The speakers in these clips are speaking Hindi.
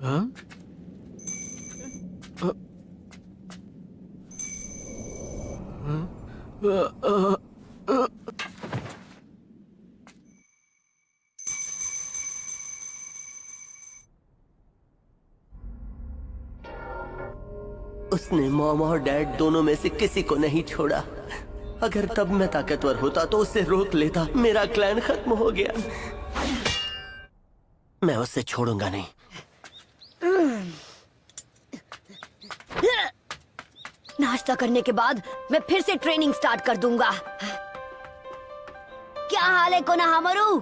हाँ? उसने मॉम और डैड दोनों में से किसी को नहीं छोड़ा। अगर तब मैं ताकतवर होता तो उसे रोक लेता। मेरा क्लैन खत्म हो गया। मैं उसे छोड़ूंगा नहीं। नाश्ता करने के बाद मैं फिर से ट्रेनिंग स्टार्ट कर दूंगा। क्या हाल है कोनोहामारू?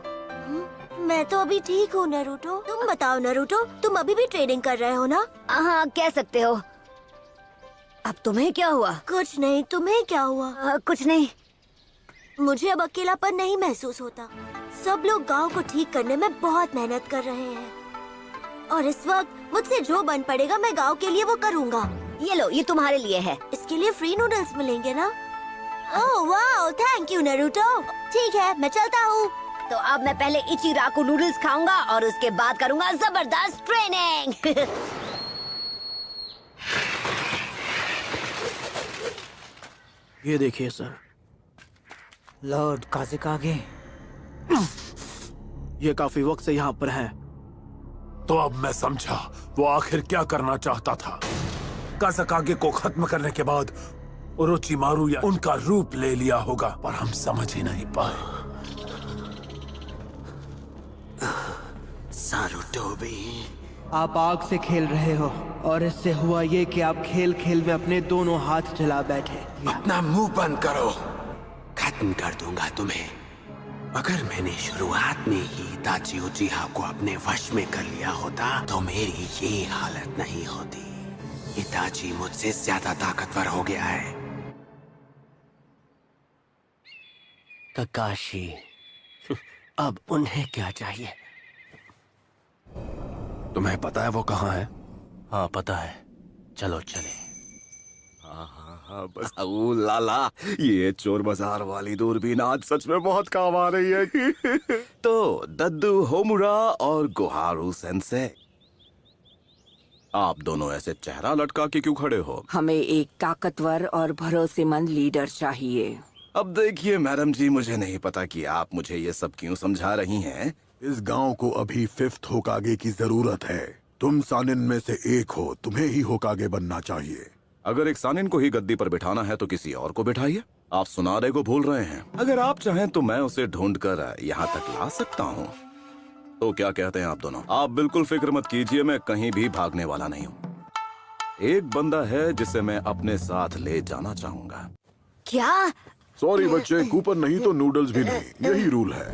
मैं तो अभी ठीक हूँ नारुतो। तुम बताओ नारुतो, तुम अभी भी ट्रेनिंग कर रहे हो ना? हाँ, कह सकते हो। अब तुम्हें क्या हुआ? कुछ नहीं, तुम्हें क्या हुआ? कुछ नहीं। मुझे अब अकेलापन नहीं महसूस होता। सब लोग गांव को ठीक करने में बहुत मेहनत कर रहे हैं और इस वक्त मुझसे जो बन पड़ेगा मैं गांव के लिए वो करूँगा। ये लो, ये तुम्हारे लिए है। इसके लिए फ्री नूडल्स मिलेंगे ना? ओह वाह, थैंक यू नारुतो। ठीक है, मैं चलता हूँ। तो अब मैं पहले इचिराकू नूडल्स खाऊंगा और उसके बाद करूंगा जबरदस्त ट्रेनिंग। ये देखिए सर, लॉर्ड काज़ेकागे। ये काफी वक्त से यहाँ पर है। तो अब मैं समझा वो आखिर क्या करना चाहता था। काज़ेकागे को खत्म करने के बाद ओरोचिमारू या उनका रूप ले लिया होगा, पर हम समझ ही नहीं पाए। सारुटोबी, आप आग से खेल रहे हो और इससे हुआ ये कि आप खेल खेल में अपने दोनों हाथ जला बैठे। अपना मुंह बंद करो। खत्म कर दूंगा तुम्हें। अगर मैंने शुरुआत में ही इताची उचिहा को अपने वश में कर लिया होता तो मेरी ये हालत नहीं होती। इताची मुझसे ज्यादा ताकतवर हो गया है। ककाशी, अब उन्हें क्या चाहिए? तुम्हें पता है वो कहाँ है? हाँ पता है, चलो चले। हाँ बस। ओ लाला, ये चोर बाजार वाली दूरबीन आज सच में बहुत काम आ रही है। तो दद्दू होमुरा और गोहारू सेंसे, आप दोनों ऐसे चेहरा लटका के क्यों खड़े हो? हमें एक ताकतवर और भरोसेमंद लीडर चाहिए। अब देखिए मैडम जी, मुझे नहीं पता कि आप मुझे ये सब क्यों समझा रही हैं। इस गांव को अभी 5th होकागे की जरूरत है। तुम सानिन में से एक हो, तुम्हें ही होकागे बनना चाहिए। अगर एक सानिन को ही गद्दी पर बिठाना है तो किसी और को बिठाइए। आप सुनारे को भूल रहे हैं। अगर आप चाहें तो मैं उसे ढूंढकर यहाँ तक ला सकता हूँ। तो क्या कहते हैं आप दोनों? आप बिल्कुल फिक्र मत कीजिए, मैं कहीं भी भागने वाला नहीं हूँ। एक बंदा है जिसे मैं अपने साथ ले जाना चाहूंगा। क्या? सॉरी बच्चे, कूपन नहीं तो नूडल्स भी नहीं, यही रूल है।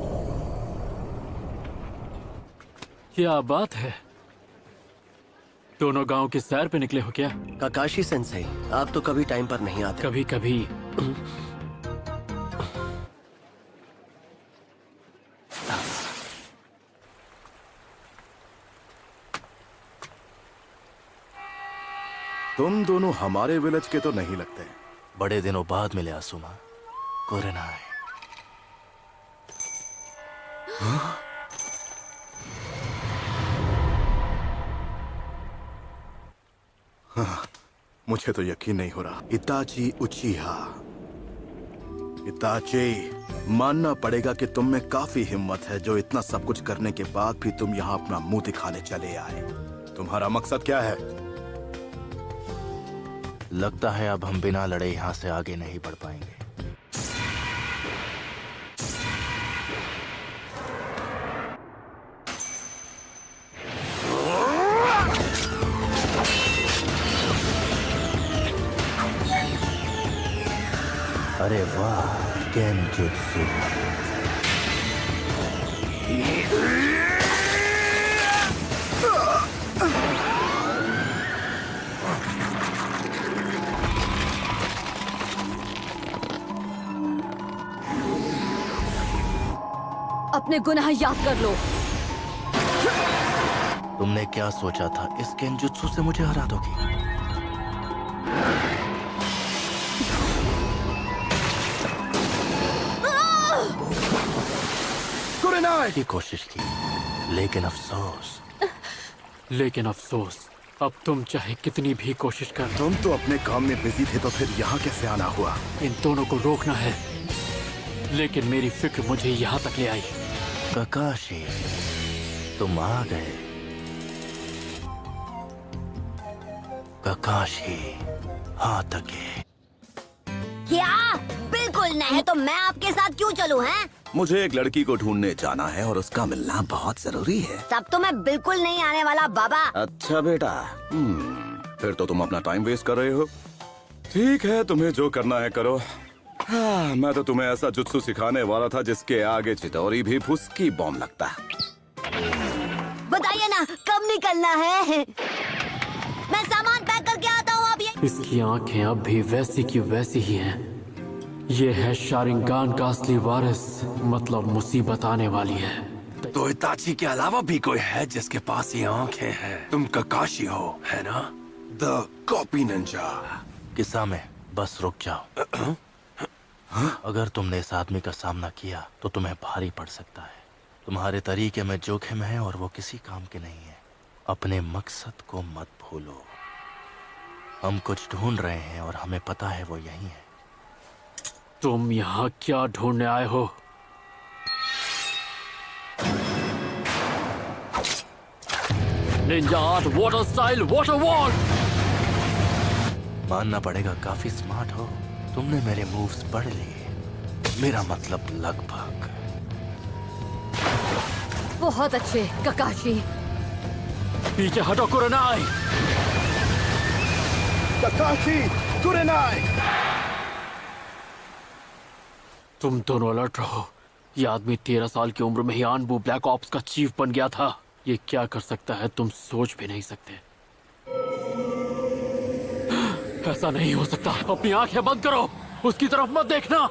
क्या बात है, दोनों गांव की सैर पे निकले हो क्या? ककाशी सेंसेई, आप तो कभी टाइम पर नहीं आते। कभी कभी। तुम दोनों हमारे विलेज के तो नहीं लगते। बड़े दिनों बाद मिले आसुमा। कोरेनाई। मुझे तो यकीन नहीं हो रहा। इताची उचिहा, इताची, मानना पड़ेगा कि तुम में काफी हिम्मत है जो इतना सब कुछ करने के बाद भी तुम यहाँ अपना मुंह दिखाने चले आए। तुम्हारा मकसद क्या है? लगता है अब हम बिना लड़े यहाँ से आगे नहीं बढ़ पाएंगे। अरे वाह, गेनजुत्सु। अपने गुनाह याद कर लो। तुमने क्या सोचा था, इस गेनजुत्सु से मुझे हरा दोगी? की कोशिश की, लेकिन अफसोस लेकिन अफसोस, अब तुम चाहे कितनी भी कोशिश कर लो, तुम तो अपने काम में बिजी थे, तो फिर यहाँ कैसे आना हुआ? इन दोनों को रोकना है, लेकिन मेरी फिक्र मुझे यहाँ तक ले आई। ककाशी, तुम आ गए। ककाशी, हाँ तके। क्या? बिल्कुल नहीं। तो मैं आपके साथ क्यों चलूं, हैं? मुझे एक लड़की को ढूंढने जाना है और उसका मिलना बहुत जरूरी है। तब तो मैं बिल्कुल नहीं आने वाला बाबा। अच्छा बेटा, फिर तो तुम अपना टाइम वेस्ट कर रहे हो। ठीक है, तुम्हें जो करना है करो। हाँ, मैं तो तुम्हें ऐसा जुत्सु सिखाने वाला था जिसके आगे चितौरी भी फुसकी बॉम्ब लगता। बताइए ना, कब निकलना है? मैं सामान पैक करके आता हूँ। अब ये इसकी आंखें अब भी वैसी की वैसी ही हैं। ये है शारिंगान का असली वारिस, मतलब मुसीबत आने वाली है। तो इताची के अलावा भी कोई है जिसके पास ये आंखें हैं? तुम ककाशी हो, है ना? The copy Ninja. किस्सा में बस रुक जाओ। अगर तुमने इस आदमी का सामना किया तो तुम्हें भारी पड़ सकता है। तुम्हारे तरीके में जोखिम है और वो किसी काम के नहीं है। अपने मकसद को मत भूलो। हम कुछ ढूंढ रहे हैं और हमें पता है वो यही है। तुम यहाँ क्या ढूंढने आए हो? Ninja art water style water wall. मानना पड़ेगा, काफी स्मार्ट हो। तुमने मेरे मूव्स पढ़ लिए। मेरा मतलब लगभग। बहुत अच्छे ककाशी। पीछे हटो कुरनाई। ककाशी, कुरनाई। तुम दोनों अलर्ट रहो। ये आदमी 13 साल की उम्र में ही आनबू ब्लैक ऑप्स का चीफ बन गया था। ये क्या कर सकता है तुम सोच भी नहीं सकते। ऐसा नहीं हो सकता। अपनी आंखें बंद करो, उसकी तरफ मत देखना।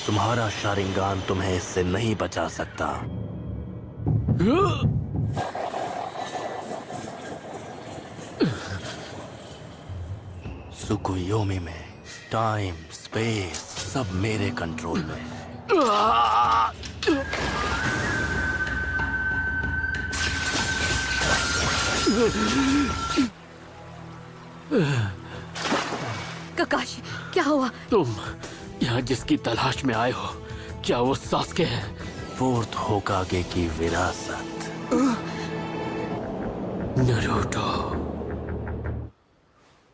तुम्हारा शारिंगान तुम्हें इससे नहीं बचा सकता। सुकुयोमी में टाइम स्पेस सब मेरे कंट्रोल में है। ककाशी, क्या हुआ? तुम यहाँ जिसकी तलाश में आए हो, क्या वो सास्के है? फोर्थ होकागे की विरासत। नरूटो।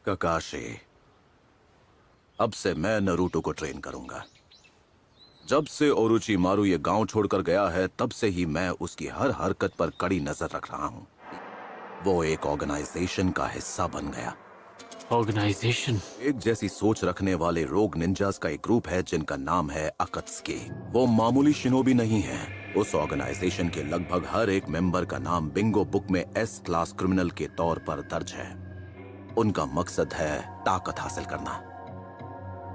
ककाशी, अब से मैं नरूटो को ट्रेन करूंगा। जब से ओरोचिमारू ये गांव छोड़कर गया है, तब से ही मैं उसकी हर हरकत पर कड़ी नजर रख रहा हूं। वो एक ऑर्गेनाइजेशन का हिस्सा बन गया। ऑर्गेनाइजेशन? एक जैसी सोच रखने वाले रोग निंजास का एक ग्रुप है जिनका नाम है अकत्सुकी। वो मामूली शिनोबी नहीं है। उस ऑर्गेनाइजेशन के लगभग हर एक मेंबर का नाम बिंगो बुक में एस क्लास क्रिमिनल के तौर पर दर्ज है। उनका मकसद है ताकत हासिल करना।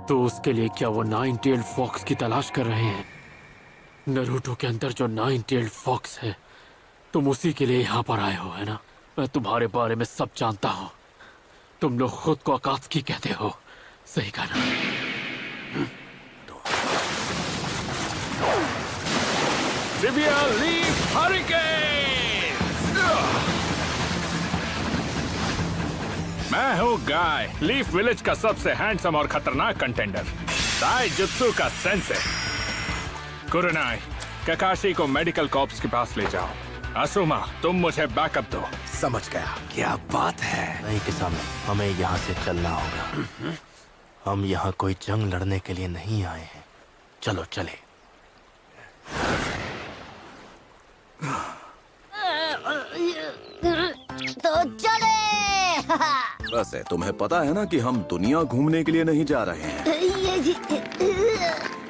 तो उसके लिए क्या वो 9-tailed फॉक्स की तलाश कर रहे हैं? नरूटो के अंदर जो 9-tailed फॉक्स है, तुम उसी के लिए यहाँ पर आए हो, है ना? मैं तुम्हारे बारे में सब जानता हूँ। तुम लोग खुद को अकात्सुकी कहते हो, सही कहा ना? Severe leaf hurricane. मैं हूँ गाय, लीफ विलेज का सबसे हैंडसम और खतरनाक कंटेंडर, ताइजुत्सु का सेंसे। कुरनाई, ककाशी को मेडिकल कॉर्प्स के पास ले जाओ। असुमा, तुम मुझे बैकअप दो। समझ गया। क्या बात है? नहीं किसान, हमें यहाँ से चलना होगा। हम यहाँ कोई जंग लड़ने के लिए नहीं आए हैं। चलो चले। तो चले। वैसे तुम्हें पता है ना कि हम दुनिया घूमने के लिए नहीं जा रहे हैं।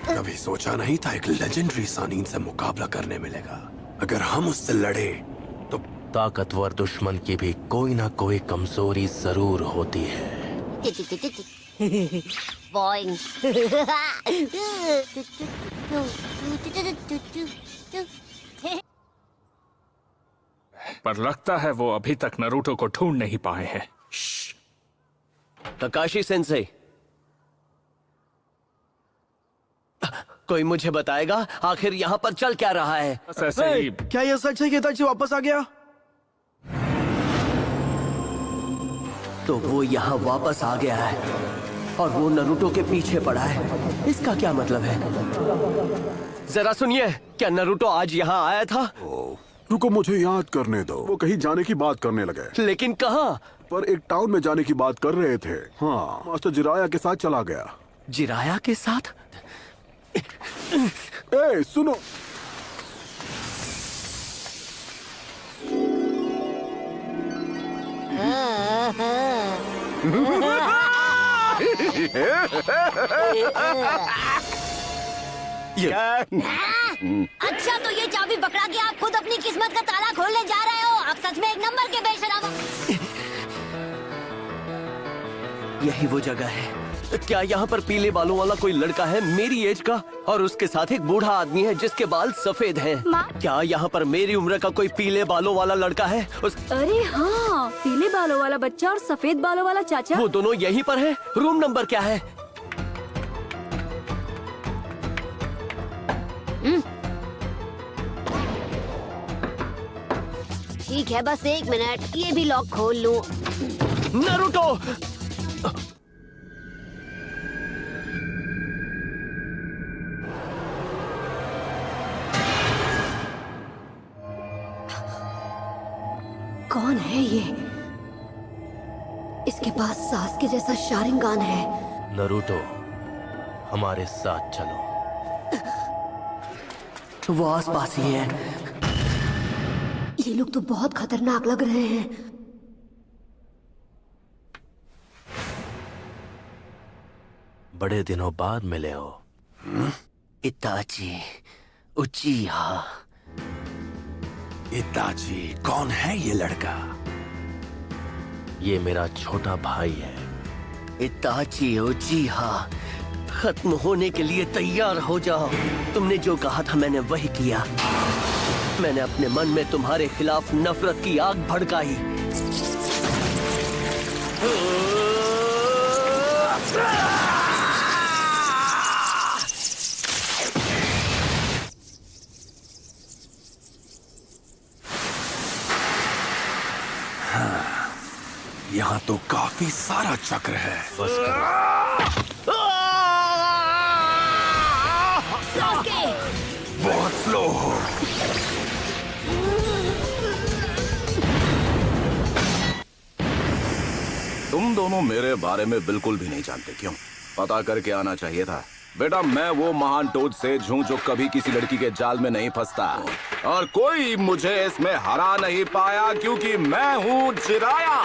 कभी सोचा नहीं था एक लेजेंडरी सानीन से मुकाबला करने मिलेगा। अगर हम उससे लड़े तो ताकतवर दुश्मन की भी कोई ना कोई कमजोरी जरूर होती है। बॉइंग। पर लगता है वो अभी तक नरूटो को ढूंढ नहीं पाए हैं। ककाशी सेंसे, कोई मुझे बताएगा आखिर यहाँ पर चल क्या रहा है? ऐसे ही क्या ये सच है कि इताची वापस आ गया? तो वो यहाँ वापस आ गया है और वो नरूटो के पीछे पड़ा है। इसका क्या मतलब है? जरा सुनिए, क्या नरूटो आज यहाँ आया था? रुको, मुझे याद करने दो। वो कहीं जाने की बात करने लगे। लेकिन कहाँ? पर एक टाउन में जाने की बात कर रहे थे। हाँ, मास्टर जिराया के साथ चला गया। जिराया के साथ? ए, सुनो। अच्छा, तो ये चाबी पकड़ा के आप खुद अपनी किस्मत का ताला खोलने जा रहे हो? आप सच में एक नंबर के बेशरम हो। यही वो जगह है। क्या यहाँ पर पीले बालों वाला कोई लड़का है मेरी एज का, और उसके साथ एक बूढ़ा आदमी है जिसके बाल सफेद हैं? क्या यहाँ पर मेरी उम्र का कोई पीले बालों वाला लड़का है? अरे हाँ, पीले बालों वाला बच्चा और सफेद बालों वाला चाचा। वो दोनों यहीं पर हैं। रूम नंबर क्या है? ठीक है, बस 1 मिनट, ये भी लॉक खोल लूं। नारुतो! कौन है ये? इसके पास सास के जैसा शारिंगान है। नरूटो, हमारे साथ चलो। वो आसपास ही है। ये लोग तो बहुत खतरनाक लग रहे हैं। बड़े दिनों बाद मिले हो। इताची उचिहा। इताची, कौन है ये लड़का? ये मेरा छोटा भाई है। इताची उचिहा, खत्म होने के लिए तैयार हो जाओ। तुमने जो कहा था मैंने वही किया। मैंने अपने मन में तुम्हारे खिलाफ नफरत की आग भड़काई। यहाँ तो काफी सारा चक्र है। बस करो। बहुत स्लो हो। तुम दोनों मेरे बारे में बिल्कुल भी नहीं जानते। क्यों? पता करके आना चाहिए था। बेटा, मैं वो महान टोड सेज हूँ जो कभी किसी लड़की के जाल में नहीं फंसता, और कोई मुझे इसमें हरा नहीं पाया क्योंकि मैं हूँ जिराया।